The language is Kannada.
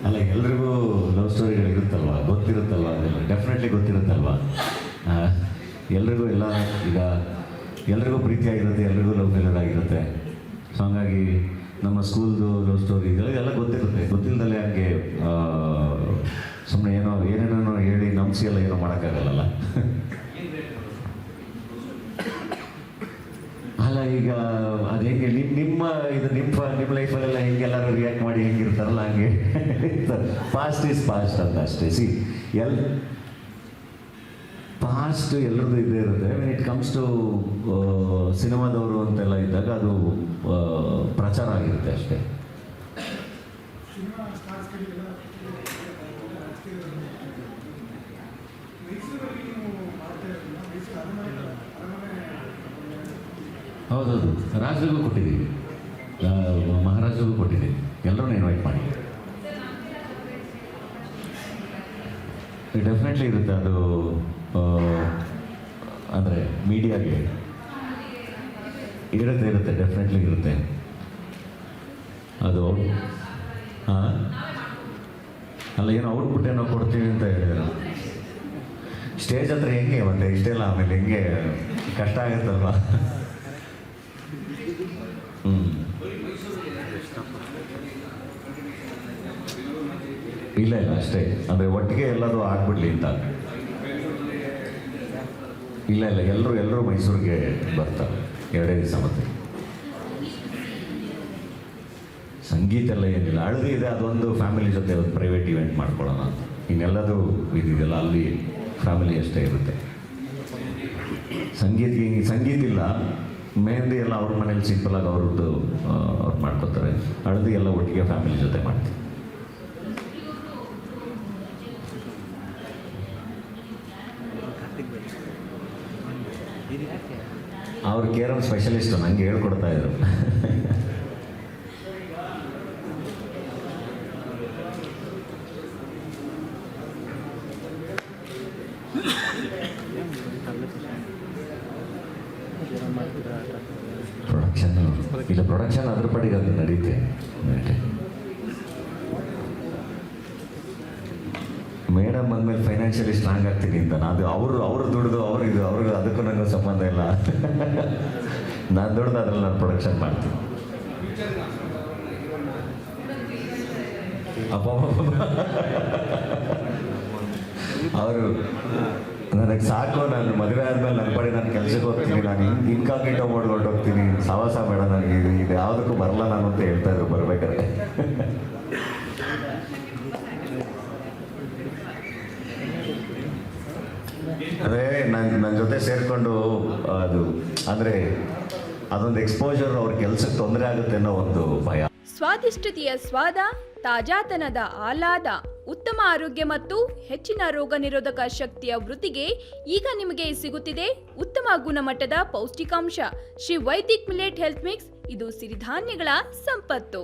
ಅಲ್ಲ, ಎಲ್ರಿಗೂ ಲವ್ ಸ್ಟೋರಿಗಳು ಇರುತ್ತಲ್ವ, ಗೊತ್ತಿರುತ್ತಲ್ವ, ಅದೆಲ್ಲ ಡೆಫಿನೆಟ್ಲಿ ಗೊತ್ತಿರುತ್ತಲ್ವ. ಎಲ್ರಿಗೂ ಎಲ್ಲ ಈಗ ಎಲ್ರಿಗೂ ಪ್ರೀತಿ ಆಗಿರುತ್ತೆ, ಎಲ್ರಿಗೂ ಲವ್ ಫೇಲ್ಯೂರ್ ಆಗಿರುತ್ತೆ. ಸೊ ಹಂಗಾಗಿ ನಮ್ಮ ಸ್ಕೂಲ್ದು ಲವ್ ಸ್ಟೋರಿಗಳು ಎಲ್ಲ ಗೊತ್ತಿರುತ್ತೆ. ಗೊತ್ತಿಲ್ಲದಲ್ಲೇ ಹಂಗೆ ಸುಮ್ಮನೆ ಏನೇನೋ ಹೇಳಿ ನಂಬಿಸಿ ಎಲ್ಲ ಏನೋ ಮಾಡೋಕ್ಕಾಗಲ್ಲ. ಅಲ್ಲ, ಈಗ ಅದು ಹೆಂಗೆ ನಿಮ್ಮ ಲೈಫಲ್ಲೆಲ್ಲ ಹೆಂಗೆ ಎಲ್ಲರೂ ರಿಯಾಕ್ಟ್ ಮಾಡಿ ಹೆಂಗಿರ್ತಾರಲ್ಲ ಹಂಗೆ ಪಾಸ್ಟ್ ಈಸ್ ಪಾಸ್ಟ್ ಅಂತ ಅಷ್ಟೇ. ಪಾಸ್ಟ್ ಎಲ್ಲರದ್ದು ಇದ್ದೇ ಇರುತ್ತೆ. ವೆನ್ ಇಟ್ ಕಮ್ಸ್ ಟು ಸಿನಿಮಾದವರು ಅಂತೆಲ್ಲ ಇದ್ದಾಗ ಅದು ಪ್ರಚಾರ ಆಗಿರುತ್ತೆ ಅಷ್ಟೇ. ಹೌದೌದು, ರಾಜ್ರಿಗೂ ಕೊಟ್ಟಿದ್ದೀವಿ, ಮಹಾರಾಜ್ರಿಗೂ ಕೊಟ್ಟಿದ್ದೀವಿ, ಎಲ್ಲರೂ ಇನ್ವೈಟ್ ಮಾಡಿ. ಡೆಫಿನೆಟ್ಲಿ ಇರುತ್ತೆ ಅದು. ಅಂದರೆ ಮೀಡಿಯಾಗೆ ಇರುತ್ತೆ, ಡೆಫಿನೆಟ್ಲಿ ಇರುತ್ತೆ ಅದು. ಹಾಂ, ಅಲ್ಲ, ಏನೋ ಔಟ್ಪುಟ್ ಏನೋ ಕೊಡ್ತೀವಿ ಅಂತ ಹೇಳಿದ್ರು. ಸ್ಟೇಜ್ ಹತ್ರ ಹೆಂಗೆ ಮತ್ತೆ ಇಷ್ಟೆಲ್ಲ ಆಮೇಲೆ ಹೆಂಗೆ ಕಷ್ಟ ಆಗುತ್ತಲ್ವ. ಇಲ್ಲ ಅಷ್ಟೇ, ಅಂದರೆ ಒಟ್ಟಿಗೆ ಎಲ್ಲರೂ ಆಗ್ಬಿಡ್ಲಿ ಅಂತ. ಇಲ್ಲ ಎಲ್ಲರೂ ಮೈಸೂರಿಗೆ ಬರ್ತಾರೆ 2 ದಿವಸ. ಮತ್ತೆ ಸಂಗೀತ ಎಲ್ಲ ಏನಿಲ್ಲ, ಹಳದಿ ಇದೆ, ಅದೊಂದು ಫ್ಯಾಮಿಲಿ ಜೊತೆ ಒಂದು ಪ್ರೈವೇಟ್ ಇವೆಂಟ್ ಮಾಡ್ಕೊಳ್ಳೋಣ. ಇನ್ನೆಲ್ಲದು ಇದೆಯಲ್ಲ ಅಲ್ಲಿ ಫ್ಯಾಮಿಲಿ ಅಷ್ಟೇ ಇರುತ್ತೆ. ಸಂಗೀತ ಇಲ್ಲ, ಮೆಹಂದಿ ಎಲ್ಲ ಅವ್ರ ಮನೇಲಿ ಸಿಂಪಲಾಗಿ ಅವ್ರದ್ದು ಅವ್ರು ಮಾಡ್ಕೋತಾರೆ. ಹಳದಿ ಎಲ್ಲ ಒಟ್ಟಿಗೆ ಫ್ಯಾಮಿಲಿ ಜೊತೆ ಮಾಡ್ತೀವಿ. ಅವ್ರು ಕೇರಂ ಸ್ಪೆಷಲಿಸ್ಟು, ನನಗೆ ಹೇಳ್ಕೊಡ್ತಾ ಇದ್ರು. ಪ್ರೊಡಕ್ಷನ್ ಅದ್ರ ಪಡಿಗೆ ಅದು ನಡೀತೆ. ಮೇಡಮ್ ಅಂದಮೇಲೆ ಫೈನಾನ್ಷಿಯಲಿ ಸ್ಟ್ರಾಂಗ್ ಆಗ್ತೀನಿ ಅಂತ ಅವರು ದುಡ್ದು ಅವ್ರಿಗೆ ಅದಕ್ಕೂ ನನಗೂ ಸಂಬಂಧ ಇಲ್ಲ. ನಾನು ದುಡ್ದು ಅದ್ರಲ್ಲಿ ನಾನು ಪ್ರೊಡಕ್ಷನ್ ಮಾಡ್ತೀನಿ. ಅವರು ನನಗೆ ಸಾಕು, ನಾನು ಮದುವೆ ಆದಮೇಲೆ ನನ್ನ ಪಡೆ ನಾನು ಕೆಲಸಕ್ಕೆ ಹೋಗ್ತೀನಿ, ನಾನು ಇನ್ಕಾಗ್ನಿಟೋ ಮಾಡ್ಕೊಂಡು ಹೋಗ್ತೀನಿ, ಸವಾಸ ಬೇಡ ನನಗೆ, ಇದು ಯಾವುದಕ್ಕೂ ಬರಲ್ಲ ನಾನು ಅಂತ ಹೇಳ್ತಾ ಇದ್ರು ಬರ್ಬೇಕಾದ್ರೆ. ಅದೇ ನನ್ನ ಜೊತೆ ಸೇರಿಕೊಂಡು ಅದು ಅಂದರೆ ಅದೊಂದು ಎಕ್ಸ್ಪೋಜರ್, ಅವ್ರ ಕೆಲಸಕ್ಕೆ ತೊಂದರೆ ಆಗುತ್ತೆ ಅನ್ನೋ ಒಂದು ಭಯ. ಸ್ವಾದಿಷ್ಟತೆಯ ಸ್ವಾದ, ತಾಜಾತನದ ಆಹ್ಲಾದ, ಉತ್ತಮ ಆರೋಗ್ಯ ಮತ್ತು ಹೆಚ್ಚಿನ ರೋಗ ನಿರೋಧಕ ಶಕ್ತಿಯ ವೃದ್ಧಿಗೆ ಈಗ ನಿಮಗೆ ಸಿಗುತ್ತಿದೆ ಉತ್ತಮ ಗುಣಮಟ್ಟದ ಪೌಷ್ಟಿಕಾಂಶ. Shri Vaidik millet health mix, ಇದು ಸಿರಿಧಾನ್ಯಗಳ ಸಂಪತ್ತು.